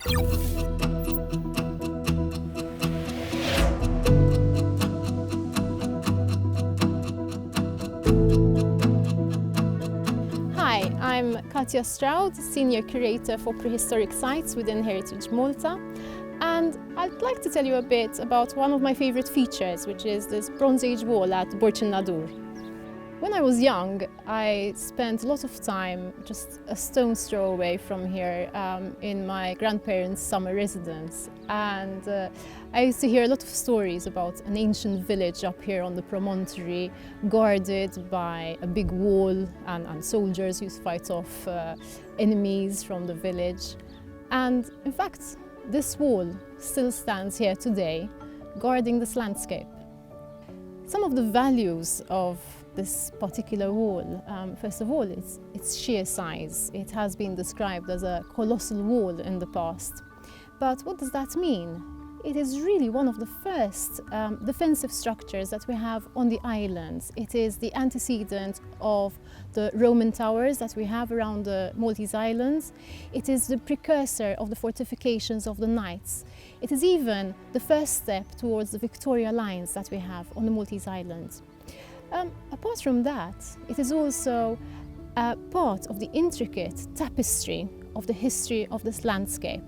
Hi, I'm Katya Stroud, Senior Curator for Prehistoric Sites within Heritage Malta, and I'd like to tell you a bit about one of my favourite features, which is this Bronze Age wall at Borġ in-Nadur. When I was young, I spent a lot of time just a stone's throw away from here in my grandparents' summer residence, and I used to hear a lot of stories about an ancient village up here on the promontory, guarded by a big wall, and soldiers used to fight off enemies from the village. And in fact, this wall still stands here today, guarding this landscape. Some of the values of this particular wall, first of all, its sheer size. It has been described as a colossal wall in the past. But what does that mean? It is really one of the first defensive structures that we have on the islands. It is the antecedent of the Roman towers that we have around the Maltese islands. It is the precursor of the fortifications of the knights. It is even the first step towards the Victoria lines that we have on the Maltese islands. Apart from that, it is also part of the intricate tapestry of the history of this landscape.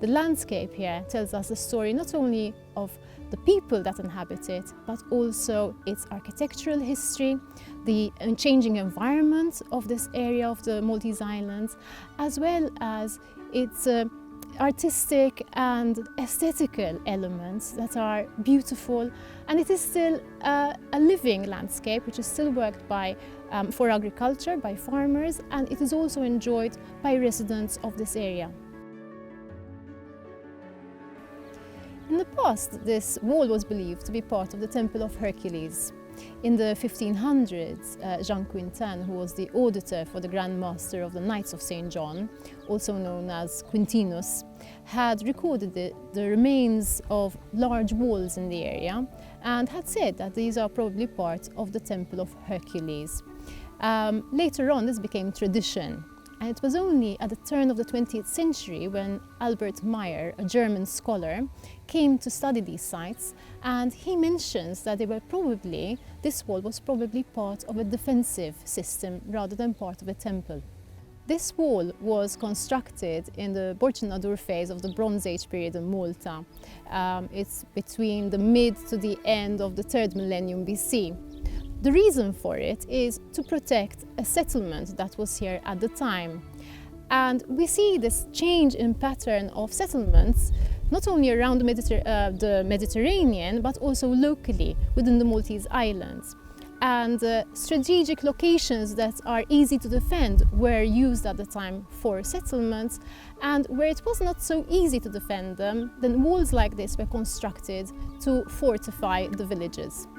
The landscape here tells us the story not only of the people that inhabit it, but also its architectural history, the changing environment of this area of the Maltese Islands, as well as its artistic and aesthetical elements that are beautiful. And it is still a living landscape which is still worked by, for agriculture, by farmers, and it is also enjoyed by residents of this area. In the past, this wall was believed to be part of the Temple of Hercules. In the 1500s, Jean Quintin, who was the auditor for the Grand Master of the Knights of St. John, also known as Quintinus, had recorded the remains of large walls in the area and had said that these are probably part of the Temple of Hercules. Later on, this became tradition. And it was only at the turn of the 20th century when Albert Meyer, a German scholar, came to study these sites, and he mentions that this wall was probably part of a defensive system rather than part of a temple. This wall was constructed in the Borġ in-Nadur phase of the Bronze Age period in Malta. It's between the mid to the end of the 3rd millennium BC. The reason for it is to protect a settlement that was here at the time. And we see this change in pattern of settlements not only around the Mediterranean, but also locally within the Maltese Islands. And strategic locations that are easy to defend were used at the time for settlements, and where it was not so easy to defend them, then walls like this were constructed to fortify the villages.